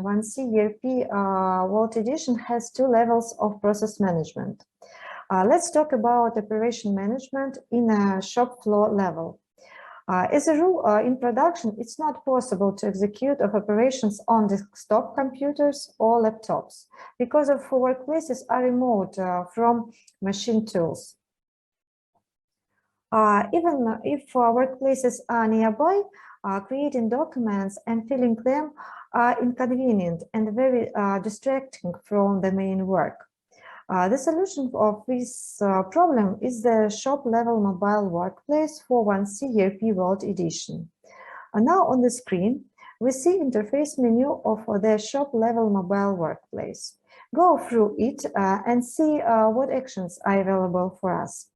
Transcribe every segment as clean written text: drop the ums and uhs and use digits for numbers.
1C ERP World Edition has two levels of process management. Let's talk about operation management in a shop floor level. As a rule, in production, it's not possible to execute of operations on desktop computers or laptops because of workplaces are remote from machine tools. Even if workplaces are nearby, creating documents and filling them are inconvenient and very distracting from the main work. The solution of this problem is the shop-level mobile workplace for 1C ERP World Edition. Now on the screen, we see interface menu of the shop-level mobile workplace. Go through it and see what actions are available for us.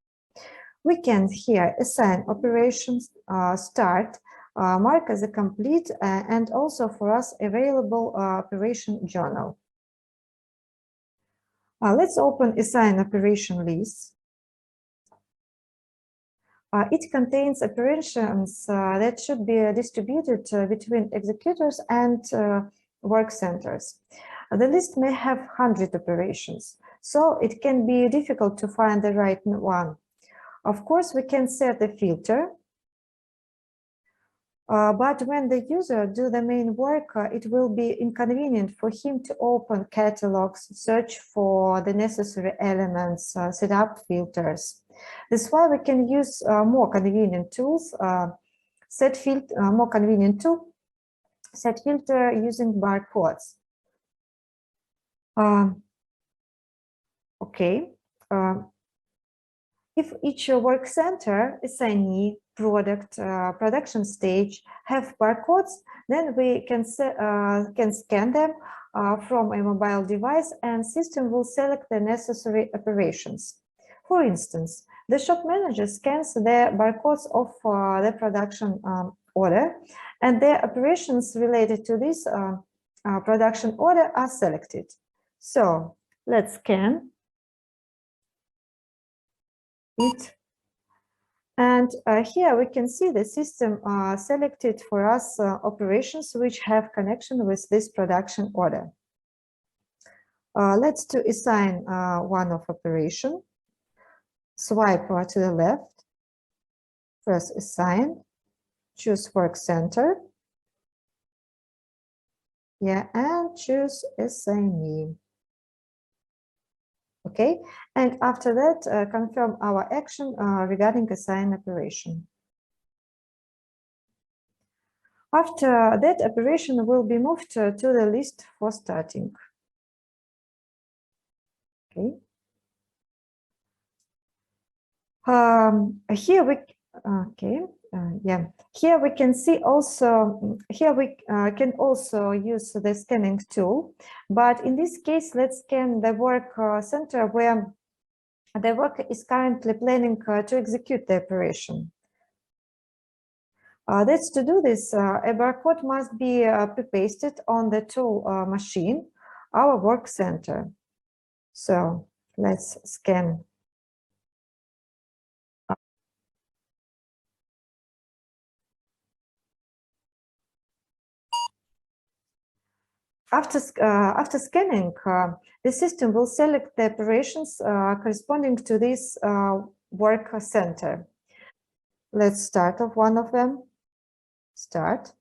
We can here assign operations, start, mark as a complete, and also for us available operation journal. Let's open assign operation list. It contains operations that should be distributed between executors and work centers. The list may have 100 operations, so it can be difficult to find the right one. Of course, we can set a filter, but when the user do the main work, it will be inconvenient for him to open catalogs, search for the necessary elements, set up filters. That's why we can use more convenient tools, set filter using barcodes. If each work center, assignee, product, production stage have barcodes, then we can scan them from a mobile device and system will select the necessary operations. For instance, the shop manager scans the barcodes of the production order and the operations related to this production order are selected. So let's scan it. And here we can see the system selected for us operations which have connection with this production order. Let's assign one of operation. Swipe to the left, press assign, choose work center, and choose assignee. Okay, and after that, confirm our action regarding assign operation. After that, operation will be moved to the list for starting. Okay. Here we can see also, here we can also use the scanning tool, but in this case, let's scan the work center where the worker is currently planning to execute the operation. That's to do this, a barcode must be pre-pasted on the tool machine, our work center. So let's scan. After scanning, the system will select the operations corresponding to this work center. Let's start off one of them. Start.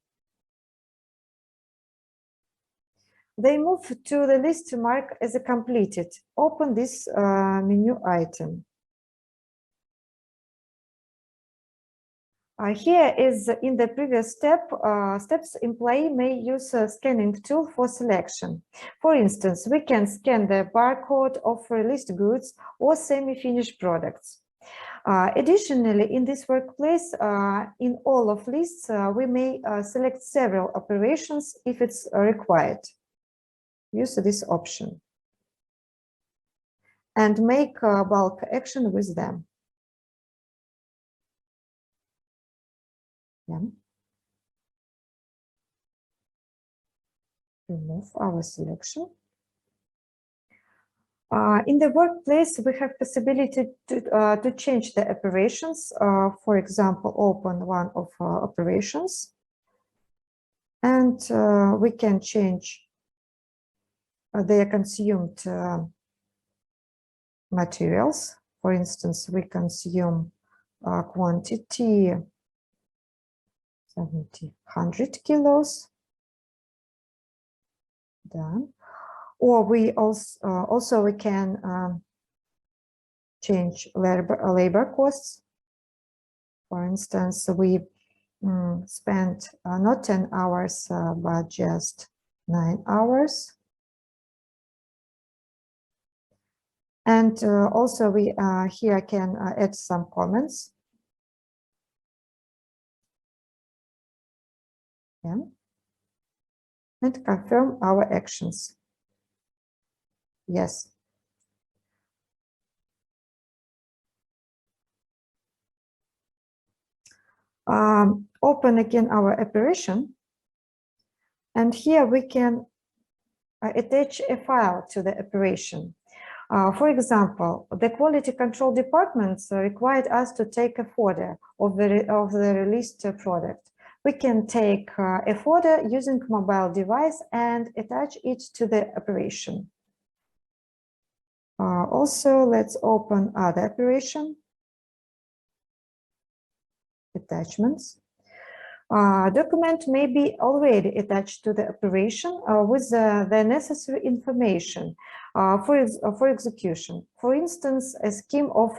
They move to the list to mark as a completed. Open this menu item. Here is in the previous steps, employee may use a scanning tool for selection. For instance, we can scan the barcode of released goods or semi-finished products. Additionally, in this workplace, in all of lists, we may select several operations if it's required. Use this option and make bulk action with them. Remove our selection. In the workplace, we have possibility to change the operations. For example, open one of operations, and we can change their consumed materials. For instance, we consume quantity 100 kilos. Done. Or we also we can change labor costs. For instance, we spent not 10 hours, but just 9 hours. And also we here can add some comments. Yeah. And confirm our actions. Yes. Open again our operation. And here we can attach a file to the operation. For example, the quality control departments required us to take a photo of the released product. We can take a photo using mobile device and attach it to the operation. Also, let's open other operation. Attachments. Document may be already attached to the operation with the necessary information for execution. For instance, a scheme of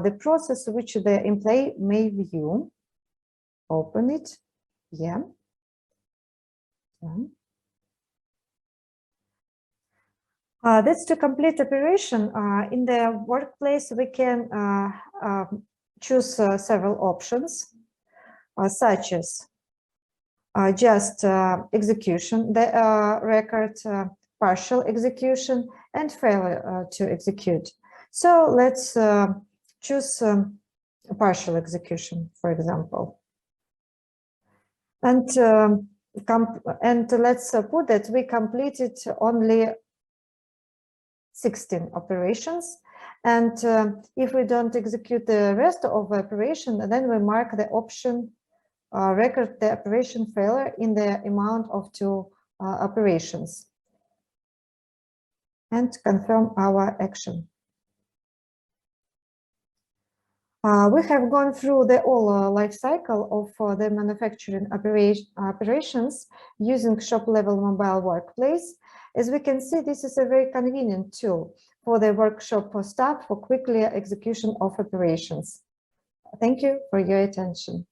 the process which the employee may view. Open it. Yeah. That's to complete operation. In the workplace, we can choose several options, such as just execution, the record, partial execution, and failure to execute. So let's choose partial execution, for example. And let's put that we completed only 16 operations. And if we don't execute the rest of the operation, then we mark the option record the operation failure in the amount of 2 operations and confirm our action. We have gone through the whole life cycle of the manufacturing operations using shop-level mobile workplace. As we can see, this is a very convenient tool for the workshop staff for quickly execution of operations. Thank you for your attention.